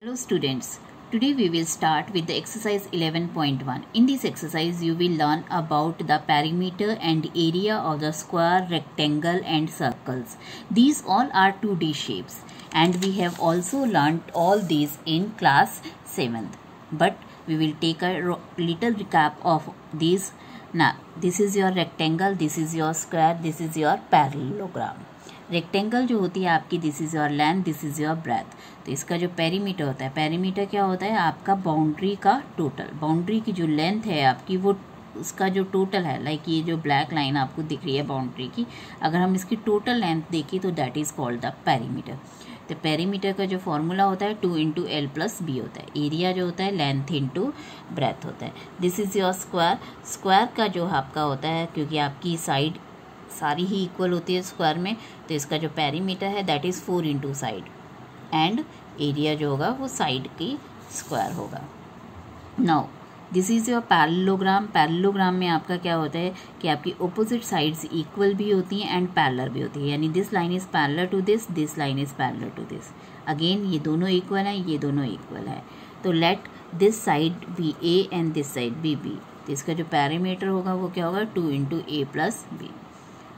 Hello students, today we will start with the exercise 11.1. In this exercise you will learn about the perimeter and area of the square, rectangle and circles. These all are 2D shapes and we have also learnt all these in class 7th. But we will take a little recap of these. Now this is your rectangle, this is your square, this is your parallelogram. Rectangle जो होती है आपकी, this is your length, this is your breadth. तो इसका जो perimeter होता है, perimeter क्या होता है आपका बाउंड्री का टोटल. बाउंड्री की जो लेंथ है आपकी वो उसका जो टोटल है, लाइक ये जो ब्लैक लाइन आपको दिख रही है बाउंड्री की, अगर हम इसकी टोटल लेंथ देखें तो that is called the perimeter. तो पेरीमीटर का जो फॉर्मूला होता है 2 × L+B होता है. एरिया जो होता है लेंथ इंटू ब्रेथ होता है. This is your square. Square का जो आपका होता है, क्योंकि आपकी साइड सारी ही इक्वल होती है स्क्वायर में, तो इसका जो पेरीमीटर है that is 4 × side and area जो होगा वो साइड की स्क्वायर होगा. Now this is your parallelogram. Parallelogram में आपका क्या होता है कि आपकी ऑपोजिट साइड्स इक्वल भी होती हैं एंड पैरेलल भी होती है. यानी this line is parallel to this line is parallel to this. Again ये दोनों इक्वल हैं, ये दोनों इक्वल है. तो let this side be A and this side be B. तो इसका जो पेरीमीटर होगा वो क्या होगा 2 × A+B.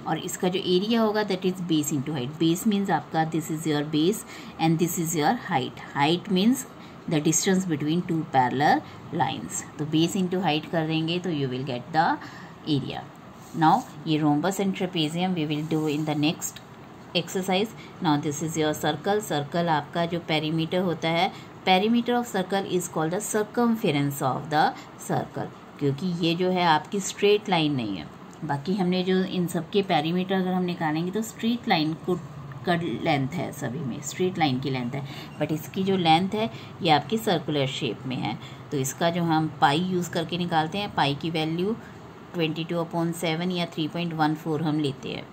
और इसका जो एरिया होगा that is base into height. Base means आपका this is your base and this is your height. Height means the distance between two parallel lines. तो बेस इंटू हाइट कर देंगे तो you will get the area. Now ये rhombus and trapezium we will do in the next exercise. Now this is your circle. Circle आपका जो perimeter होता है, perimeter of circle is called the circumference of the circle, क्योंकि ये जो है आपकी स्ट्रेट लाइन नहीं है. बाकी हमने जो इन सब के पेरीमीटर अगर हम निकालेंगे तो स्ट्रेट लाइन को का लेंथ है, सभी में स्ट्रेट लाइन की लेंथ है, बट इसकी जो लेंथ है ये आपकी सर्कुलर शेप में है. तो इसका जो हम पाई यूज़ करके निकालते हैं, पाई की वैल्यू 22/7 या 3.14 हम लेते हैं.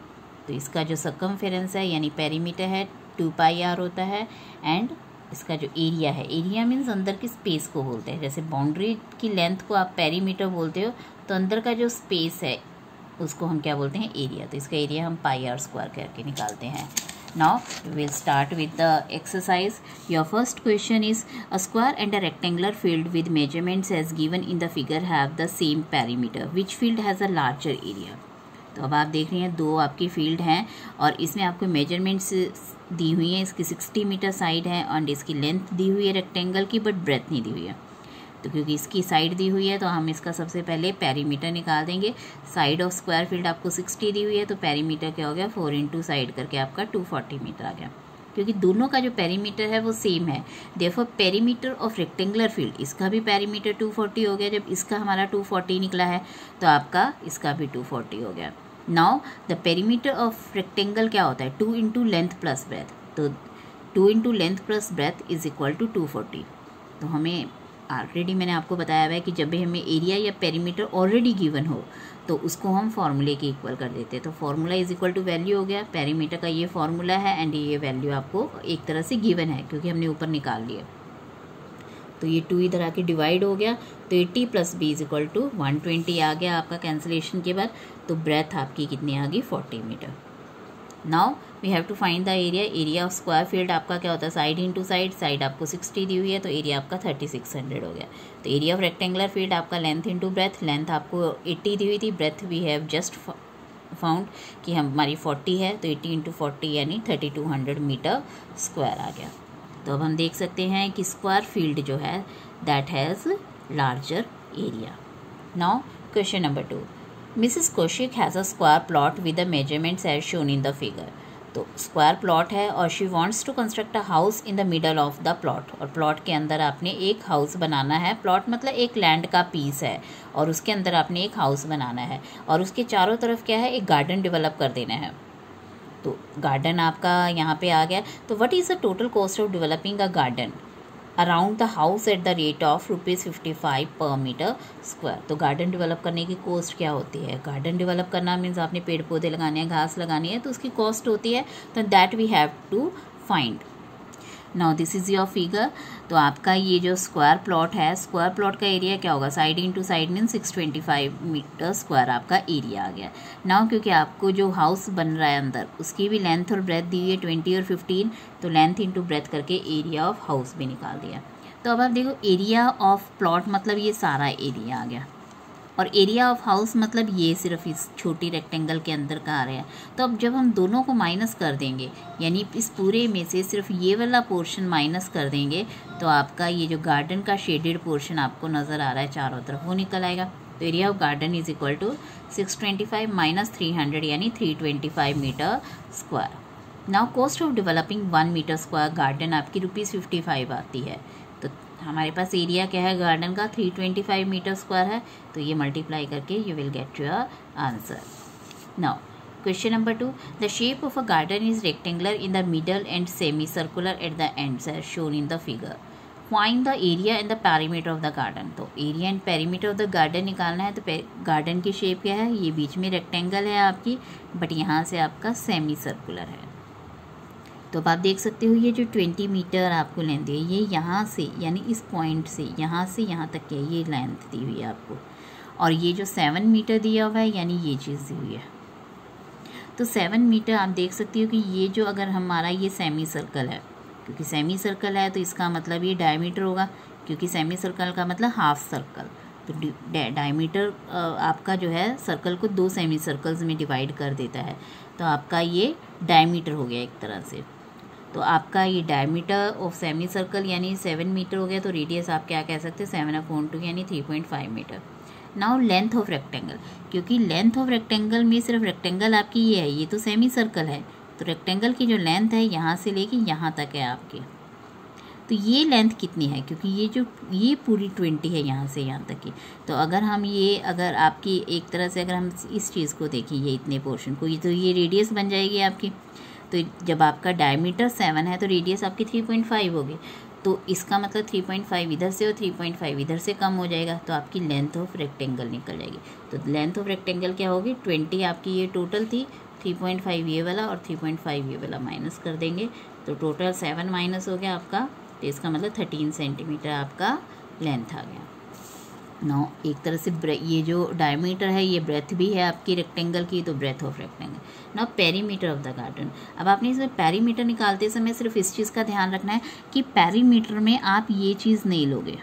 तो इसका जो सर्कमफेरेंस है यानी पेरीमीटर है 2πr होता है. एंड इसका जो एरिया है, एरिया मीन्स अंदर की स्पेस को बोलते हैं. जैसे बाउंड्री की लेंथ को आप पेरीमीटर बोलते हो, तो अंदर का जो स्पेस है उसको हम क्या बोलते हैं, एरिया. तो इसका एरिया हम πr² करके निकालते हैं. Now we will start with the exercise. Your first question is a square and a rectangular field with measurements as given in the figure have the same perimeter. Which field has a larger area. तो अब आप देख रहे हैं दो आपकी field हैं और इसमें आपको मेजरमेंट्स दी हुई हैं. इसकी 60 मीटर साइड है और इसकी लेंथ दी हुई है रेक्टेंगल की, बट ब्रेथ नहीं दी हुई है. तो क्योंकि इसकी साइड दी हुई है तो हम इसका सबसे पहले पेरीमीटर निकाल देंगे. साइड ऑफ स्क्वायर फील्ड आपको 60 दी हुई है, तो पेरीमीटर क्या हो गया 4 × साइड करके आपका 240 मीटर आ गया. क्योंकि दोनों का जो पेरीमीटर है वो सेम है, therefore perimeter of rectangular field, इसका भी पेरीमीटर 240 हो गया. जब इसका हमारा 240 निकला है तो आपका इसका भी 240 हो गया. Now the perimeter of rectangle क्या होता है 2 × लेंथ प्लस ब्रेथ. तो 2 × length plus breadth is equal to 240. तो हमें ऑलरेडी मैंने आपको बताया हुआ है कि जब भी हमें एरिया या पेरीमीटर ऑलरेडी गिवन हो तो उसको हम फॉर्मूले के इक्वल कर देते हैं. तो formula is equal to value हो गया. पेरीमीटर का ये फॉर्मूला है एंड ये वैल्यू आपको एक तरह से गिवन है क्योंकि हमने ऊपर निकाल लिया. तो ये 2 इधर आके डिवाइड हो गया, तो 80 + b इज इक्वल टू 120 आ गया आपका कैंसिलेशन के बाद. तो ब्रेथ आपकी कितनी आ गई 40 metre. Now we have to find the area. Area of square field आपका क्या होता है साइड इंटू साइड. साइड आपको 60 दी हुई है तो एरिया आपका 3600 हो गया. तो एरिया ऑफ रेक्टेंगुलर फील्ड आपका लेंथ इंटू ब्रेथ. लेंथ आपको 80 दी हुई थी, breadth we have just found कि हमारी 40 है, तो 80 × 40 यानी 3200 मीटर स्क्वायर आ गया. तो अब हम देख सकते हैं कि स्क्वायर फील्ड जो है that has larger area. Now question number 2. Mrs. Kaushik has a square plot with the measurements as shown in the figure. तो स्क्वायर प्लॉट है और she wants to construct a house in the middle of the plot. और plot के अंदर आपने एक house बनाना है. Plot मतलब एक लैंड का पीस है और उसके अंदर आपने एक हाउस बनाना है और उसके चारों तरफ क्या है एक गार्डन डेवलप कर देना है. तो गार्डन आपका यहाँ पे आ गया. तो what is the total cost of developing a garden around the house at the rate of ₹55 पर मीटर स्क्वायर. तो गार्डन डेवलप करने की कॉस्ट क्या होती है. गार्डन डेवलप करना मीन्स आपने पेड़ पौधे लगाने हैं, घास लगानी है, तो उसकी कॉस्ट होती है. तो that we have to find. Now this is your figure. तो आपका ये जो स्क्वायर प्लॉट है, स्क्वायर प्लॉट का एरिया क्या होगा, side into side mean 625 metre square आपका एरिया आ गया। नाउ क्योंकि आपको जो हाउस बन रहा है अंदर उसकी भी लेंथ और ब्रेथ दी हुई है 20 और 15, तो लेंथ इंटू ब्रेथ करके एरिया ऑफ हाउस भी निकाल दिया। तो अब आप देखो एरिया ऑफ प्लॉट मतलब ये सारा एरिया आ गया, और एरिया ऑफ हाउस मतलब ये सिर्फ इस छोटी रेक्टेंगल के अंदर का आ रहा है। तो अब जब हम दोनों को माइनस कर देंगे, यानी इस पूरे में से सिर्फ ये वाला पोर्शन माइनस कर देंगे, तो आपका ये जो गार्डन का शेडेड पोर्शन आपको नज़र आ रहा है चारों तरफ, वो निकल आएगा। तो area of garden is equal to 625 minus 300 यानी 325 metre square. Now cost of developing 1 metre square garden आपकी ₹55 आती है। तो हमारे पास एरिया क्या है गार्डन का, 325 मीटर स्क्वायर है, तो ये मल्टीप्लाई करके you will get your answer. Now question number 2, the shape of a garden is rectangular in the middle and semi circular at the ends as shown in the figure. Find the area and the perimeter of the garden. तो area and perimeter of the garden निकालना है। तो garden की shape क्या है, ये बीच में rectangle है आपकी, बट यहाँ से आपका सेमी सर्कुलर है। तो अब आप देख सकते हो ये जो 20 मीटर आपको लेंथ है, ये यहाँ से यानी इस पॉइंट से यहाँ तक के ये लेंथ दी हुई है आपको, और ये जो 7 मीटर दिया हुआ है यानी ये चीज़ दी हुई है। तो 7 मीटर आप देख सकते हो कि ये जो अगर हमारा ये सेमी सर्कल है, क्योंकि सेमी सर्कल है तो इसका मतलब ये डायमीटर होगा, क्योंकि सेमी सर्कल का मतलब हाफ सर्कल। तो डायमीटर आपका जो है सर्कल को 2 सेमी सर्कल्स में डिवाइड कर देता है, तो आपका ये डायमीटर हो गया एक तरह से। तो आपका ये डायमीटर ऑफ सेमी सर्कल यानी 7 मीटर हो गया। तो रेडियस आप क्या कह सकते हैं, 7/2 यानी 3.5 metre. Now length of rectangle, क्योंकि लेंथ ऑफ रेक्टेंगल में सिर्फ रेक्टेंगल आपकी ये है, ये तो सेमी सर्कल है, तो रेक्टेंगल की जो लेंथ है यहाँ से लेके यहाँ तक है आपके। तो ये लेंथ कितनी है, क्योंकि ये पूरी 20 है यहाँ से यहाँ तक की। तो अगर आपकी एक तरह से अगर हम इस चीज़ को देखें, ये इतने पोर्शन को, तो ये रेडियस बन जाएगी आपकी। तो जब आपका डायमीटर 7 है तो रेडियस आपकी 3.5 होगी, तो इसका मतलब 3.5 इधर से और 3.5 इधर से कम हो जाएगा, तो आपकी लेंथ ऑफ रेक्टेंगल निकल जाएगी। तो लेंथ ऑफ रेक्टेंगल क्या होगी, 20 आपकी ये टोटल थी, 3.5 ये वाला और 3.5 ये वाला माइनस कर देंगे, तो टोटल 7 माइनस हो गया आपका, तो इसका मतलब 13 सेंटीमीटर आपका लेंथ आ गया। नाउ एक तरह से ये जो डायमीटर है ये ब्रेथ भी है आपकी रेक्टेंगल की, तो breadth of rectangle. Now perimeter of the garden. अब आपने इसमें पेरीमीटर निकालते समय सिर्फ इस चीज़ का ध्यान रखना है कि पेरीमीटर में आप ये चीज़ नहीं लोगे,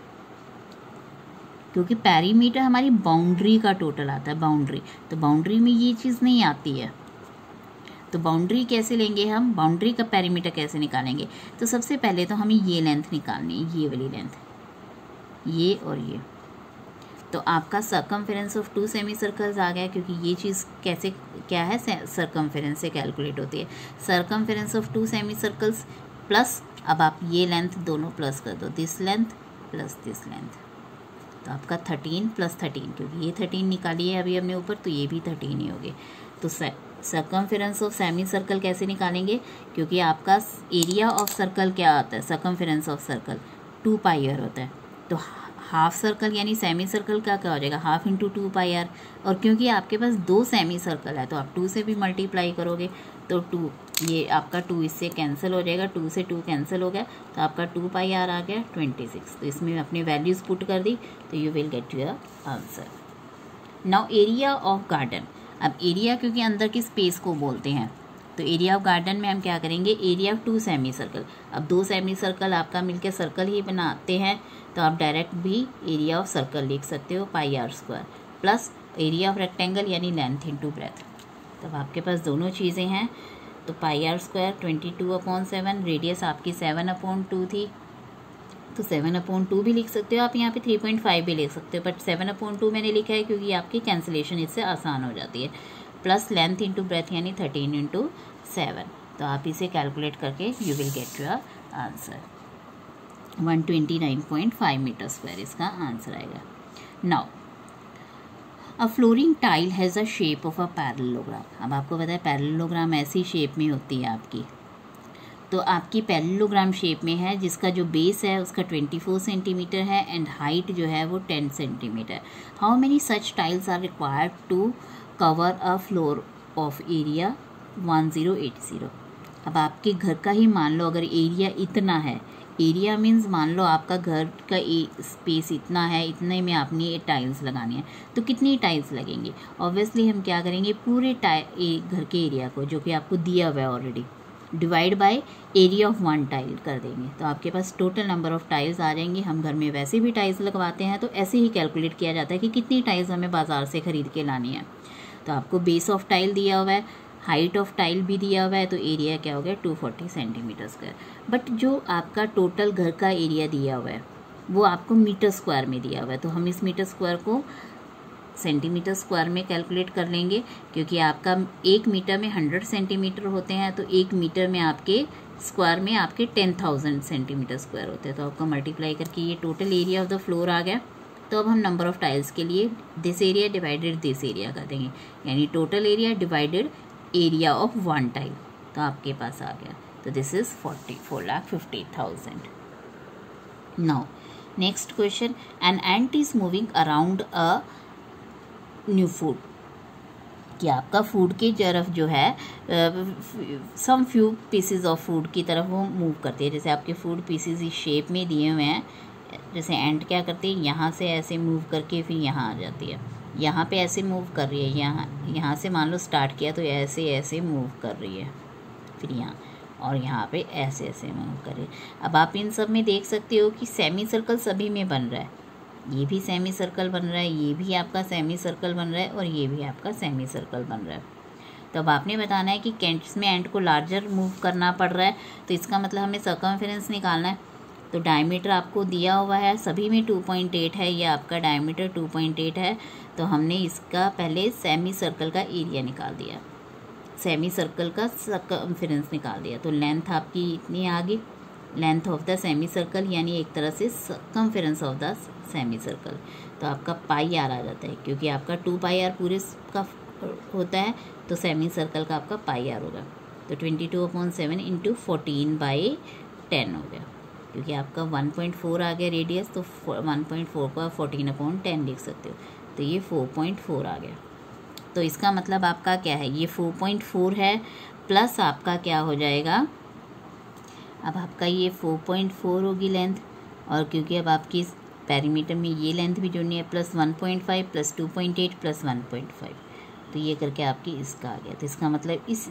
क्योंकि पेरीमीटर हमारी बाउंड्री का टोटल आता है, बाउंड्री। तो बाउंड्री में ये चीज़ नहीं आती है, तो बाउंड्री कैसे लेंगे हम, बाउंड्री का पेरीमीटर कैसे निकालेंगे। तो सबसे पहले तो हमें ये लेंथ निकालनी है, ये वाली लेंथ, ये और ये। तो आपका सर्कमफेरेंस ऑफ 2 सेमी सर्कल्स आ गया, क्योंकि ये चीज़ कैसे क्या है, सर्कमफेरेंस से कैलकुलेट होती है। Circumference of 2 semi circles plus, अब आप ये लेंथ दोनों प्लस कर दो, this length plus this length, तो आपका 13 + 13, क्योंकि ये 13 निकाली है अभी हमने ऊपर, तो ये भी 13 ही हो गए। तो सर्कमफेरेंस ऑफ सेमी सर्कल कैसे निकालेंगे, क्योंकि आपका एरिया ऑफ सर्कल क्या आता है, सर्कमफेरेंस ऑफ सर्कल 2πr होता है। तो हाफ सर्कल यानी सेमी सर्कल का क्या हो जाएगा, हाफ इंटू 2πr, और क्योंकि आपके पास 2 सेमी सर्कल है तो आप 2 से भी मल्टीप्लाई करोगे, तो 2 ये आपका 2 इससे कैंसिल हो जाएगा, 2 से 2 कैंसिल हो गया, तो आपका 2πr आ गया 26। तो इसमें अपनी वैल्यूज़ पुट कर दी, तो you will get your answer. Now area of garden. अब एरिया क्योंकि अंदर की स्पेस को बोलते हैं, तो एरिया ऑफ गार्डन में हम क्या करेंगे, एरिया ऑफ 2 सेमी सर्कल। अब 2 सेमी सर्कल आपका मिलकर सर्कल ही बनाते हैं, तो आप डायरेक्ट भी एरिया ऑफ सर्कल लिख सकते हो πr² plus area of rectangle यानी लेंथ इंटू ब्रेथ। तब आपके पास दोनों चीज़ें हैं, तो πr² 22/7, रेडियस आपकी 7/2 थी, तो 7/2 भी लिख सकते हो आप, यहाँ पे 3.5 भी लिख सकते हो, बट 7/2 मैंने लिखा है क्योंकि आपकी कैंसिलेशन इससे आसान हो जाती है, प्लस लेंथ इंटू ब्रेथ यानी 13 × 7। तो आप इसे कैलकुलेट करके you will get your answer, 129.5 metre square इसका आंसर आएगा। Now a flooring tile has a shape of a parallelogram. अब आपको पता है पैरेललोग्राम ऐसी शेप में होती है आपकी, तो आपकी पैरेललोग्राम शेप में है, जिसका जो बेस है उसका 24 सेंटीमीटर है एंड हाइट जो है वो 10 centimetre. How many such tiles are required to cover a floor of area 1080। अब आपके घर का ही मान लो अगर एरिया इतना है, एरिया मीन्स मान लो आपका घर का स्पेस इतना है, इतने में आपने ये टाइल्स लगानी है, तो कितनी टाइल्स लगेंगी? ऑब्वियसली हम क्या करेंगे, पूरे घर के एरिया को जो कि आपको दिया हुआ है already, divide by area of one tile कर देंगे, तो आपके पास टोटल नंबर ऑफ टाइल्स आ जाएंगे। हम घर में वैसे भी टाइल्स लगवाते हैं, तो ऐसे ही कैलकुलेट किया जाता है कि कितनी टाइल्स हमें बाजार से खरीद के लानी है। तो आपको बेस ऑफ टाइल दिया हुआ है, हाइट ऑफ टाइल भी दिया हुआ है, तो एरिया क्या हो गया 240 सेंटीमीटर स्क्वायर। बट जो आपका टोटल घर का एरिया दिया हुआ है वो आपको मीटर स्क्वायर में दिया हुआ है, तो हम इस मीटर स्क्वायर को सेंटीमीटर स्क्वायर में कैलकुलेट कर लेंगे, क्योंकि आपका 1 मीटर में 100 सेंटीमीटर होते हैं, तो 1 मीटर में आपके स्क्वायर में आपके 10,000 सेंटीमीटर स्क्वायर होते हैं। तो आपको मल्टीप्लाई करके ये total area of the floor आ गया। तो अब हम नंबर ऑफ टाइल्स के लिए this area divided this area कर देंगे, यानी total area divided area of one tile, तो आपके पास आ गया। तो this is 4,50,000। Now next question, an ant is moving around a new food, कि आपका फूड की तरफ जो है some few pieces of food की तरफ वो मूव करती है। जैसे आपके फूड पीसेज इस शेप में दिए हुए हैं, जैसे एंट क्या करती है, यहाँ से ऐसे मूव करके फिर यहाँ आ जाती है, यहाँ पे ऐसे मूव कर रही है, यहाँ से मान लो स्टार्ट किया तो ऐसे ऐसे मूव कर रही है, फिर यहाँ, और यहाँ पे ऐसे ऐसे मूव कर रही है। अब आप इन सब में देख सकते हो कि सेमी सर्कल सभी में बन रहा है, ये भी सेमी सर्कल बन रहा है, ये भी आपका सेमी सर्कल बन रहा है, और ये भी आपका सेमी सर्कल बन रहा है। तो अब आपने बताना है कि इसमें एंड को लार्जर मूव करना पड़ रहा है, तो इसका मतलब हमें सर्कमफेरेंस निकालना है। तो डायमीटर आपको दिया हुआ है, सभी में 2.8 है, ये आपका डायमीटर 2.8 है, तो हमने इसका पहले सेमी सर्कल का एरिया निकाल दिया, सेमी सर्कल का सर्कमफेरेंस निकाल दिया। तो लेंथ आपकी इतनी आ गई, length of the semi circle, यानी एक तरह से circumference of the semi circle. तो आपका पाई आर आ जाता है, क्योंकि आपका 2 पाई आर पूरे का होता है, तो सेमी सर्कल का आपका पाई आर होगा। तो 22/7 इंटू 14/10 हो गया, क्योंकि आपका 1.4 आ गया रेडियस, तो 1.4 को आप 14/10 लिख सकते हो, तो ये 4.4 आ गया। तो इसका मतलब आपका क्या है, ये 4.4 है, प्लस आपका क्या हो जाएगा, अब आपका ये 4.4 होगी लेंथ, और क्योंकि अब आपकी पेरीमीटर में ये लेंथ भी जोड़नी है, प्लस 1.5 प्लस 2.8 प्लस 1.5, तो ये करके आपकी इसका आ गया। तो इसका मतलब इस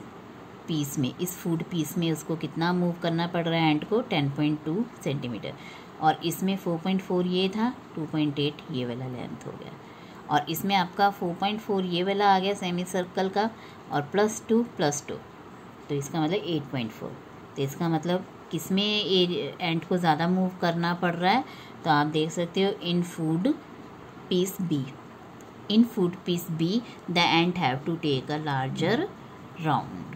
पीस में, इस फूड पीस में उसको कितना मूव करना पड़ रहा है एंड को, 10.2 सेंटीमीटर, और इसमें 4.4 ये था, 2.8 ये वाला लेंथ हो गया, और इसमें आपका 4.4 ये वाला आ गया सेमी सर्कल का, और +2 +2, तो इसका मतलब 8.4। तो इसका मतलब किसमें एंड को ज़्यादा मूव करना पड़ रहा है, तो आप देख सकते हो in food piece B, in food piece B the ant have to take a larger round.